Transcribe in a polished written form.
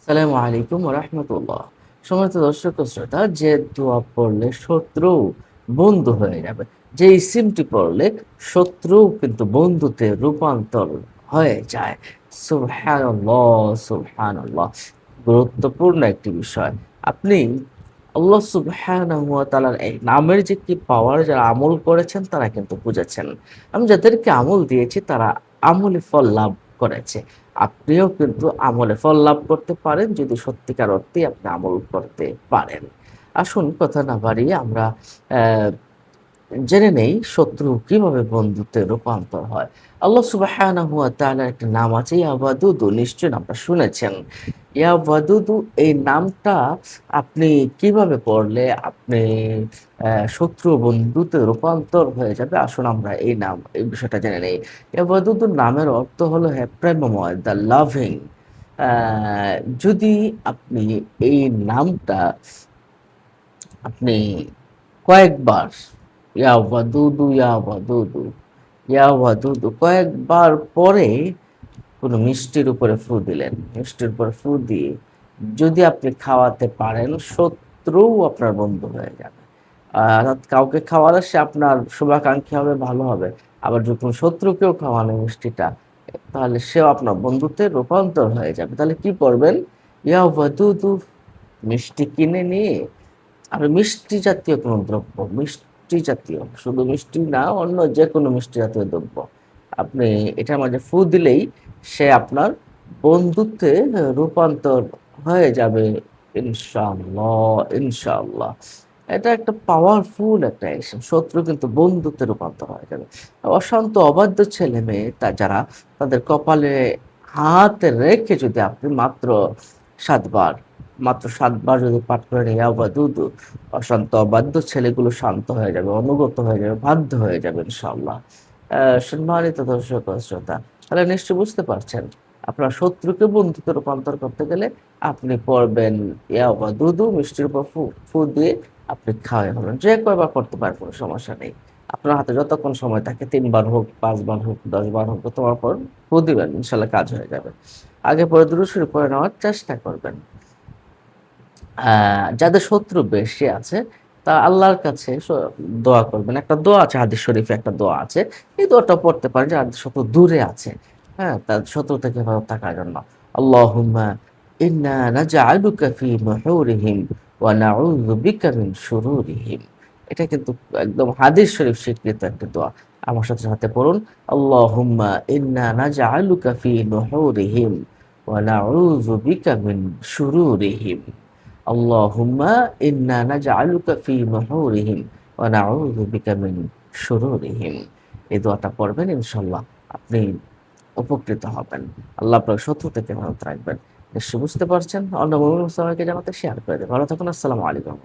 সালামু আলাইকুম ওয়া রাহমাতুল্লাহ। সম্মানিত দর্শক ও শ্রোতা, যে দোয়া পড়লে শত্রু বন্ধু হয়ে যাবে, যে ইসিমটি পড়লে শত্রু কিন্তু বন্ধুতে রূপান্তর হয়ে যায়। সুবহানাল্লাহ, সুবহানাল্লাহ। গুরুত্বপূর্ণ একটি বিষয়। আপনি আল্লাহ সুবহানাহু ওয়া তাআলার এই নামের যে কি পাওয়ার, যারা আমল করেছেন তারা কিন্তু বুঝেছেন। আমি যাদেরকে আমল দিয়েছি তারা আমলি ফল লাভ করেছে। আপনিও কিন্তু আমলে ফল লাভ করতে পারেন যদি সত্যিকার অর্থেই আপনি আমল করতে পারেন। আসুন কথা না বাড়িয়ে আমরা অ্যা জেনে নেই শত্রু কিভাবে বন্ধুত্বে রূপান্তর হয়। আল্লাহ সুবহানাহু ওয়া তাআলার একটা নাম আছে ইয়া ওয়াদুদু, নিশ্চয়ই নামটা শুনেছেন। ইয়া ওয়াদুদু এই নামটা আপনি কিভাবে পড়লে আপনি শত্রু বন্ধুতে রূপান্তর হয়ে যাবে, আসুন আমরা এই বিষয়টা জেনে নেই। ইয়া ওয়াদুদুর নামের অর্থ হলো প্রেমময়, দ্য লাভিং। অ্যা যদি আপনি এই নামটা আপনি কয়েকবার ইয়া ওয়াদুদু, ইয়া ওয়াদুদু, ইয়া ওয়াদুদু কয়েকবার পরে কোনো মিষ্টির উপরে ফু দিলেন। মিষ্টির উপরে ফু দিয়ে যদি আপনি খাওয়াতে পারেন, শত্রুও আপনার বন্ধু হয়ে যাবে। অর্থাৎ কাউকে খাওয়ালে সে আপনার শুভাকাঙ্ক্ষী হবে, ভালো হবে। আবার যখন শত্রুকেও খাওয়ানো মিষ্টিটা, তাহলে সেও আপনার বন্ধুতে রূপান্তর হয়ে যাবে। তাহলে কি করবেন? ইয়া ওয়াদুদু, মিষ্টি কিনে নিয়ে আর মিষ্টি জাতীয় কোনো দ্রব্য, মিষ্টি জাতীয়, শুধু মিষ্টি না, অন্য যেকোনো মিষ্টি জাতীয় দ্রব্য। আপনি এটার মাঝে ফু দিলেই সে আপনার বন্ধুত্বে রূপান্তর হয়ে যাবে ইনশাআল্লাহ, ইনশাআল্লাহ। এটা একটা পাওয়ারফুল একটা অ্যাকশন। শত্রু কিন্তু বন্ধুত্বে রূপান্তর হয়ে যাবে। অশান্ত অবাধ্য ছেলে-মেয়ে যারা, তাদের কপালে হাত রেখে যদি আপনি মাত্র ৭ বার যদি পাঠ করেন ইয়া ওয়াদুদু, অশান্ত অবাধ্য ছেলেগুলো শান্ত হয়ে যাবে, অনুগত হয়ে যাবে, বাধ্য হয়ে যাবে ইনশাআল্লাহ। সম্মানিত দর্শক ও শ্রোতা, তাহলে নিশ্চয়ই বুঝতে পারছেন, আপনার শত্রুকে বন্ধুতে রূপান্তর করতে গেলে আপনি পড়বেন ইয়া ওয়াদুদু, মিষ্টির উপর ফু ফু দিয়ে আপনি খাওয়াই হলেন। যে কয়বার করতে পারেন কোনো সমস্যা নেই। আপনার হাতে যতক্ষণ সময় থাকে, ৩ বার হোক, 5 বার হোক, ১০ বার হোক, যতবার পারেন ফু দিবেন। ইনশাআল্লাহ কাজ হয়ে যাবে। আগে পরে দুরূদ শরীফ পড়ে নেওয়ার চেষ্টা করবেন। আ যাদের শত্রু বেশি আছে, আল্লাহর কাছে দোয়া করবেন। একটা দোয়া আছে, হাদিস শরীফে একটা দোয়া আছে। এই দোয়াটা পড়তে পারেন যাদের শত্রু দূরে আছে। হ্যাঁ? তার শত্রু থেকে হেফাজত থাকার জন্য। আল্লাহুম্মা ইন্না নাজআলুকা ফি নুহুরিহিম ওয়া নাউযু বিকা মিন শুরুরিহিম। এটা কিন্তু একদম হাদিস শরীফ স্বীকৃত একটা দোয়া। আমার সাথে পড়ুন। আল্লাহুম্মা ইন্না নাজআলুকা ফি নুহুরিহিম ওয়া নাউযু বিকা মিন শুরুরিহিম। আল্লাহুম্মা ইন্না নাজআলুকা ফি নুহুরিহিম ওয়া নাউযু বিকা মিন শুরুরিহিম। এই দোয়াটা পড়বেন, ইনশাআল্লাহ আপনি উপকৃত হবেন। আল্লাহ আপনার শত্রু থেকে ভারত রাখবেন। নিশ্চয়ই বুঝতে পারছেন। অন্য মুমিন মুসলমানকে জানাতে শেয়ার করে দেন। ভালো থাকুন। আসসালামু আলাইকুম।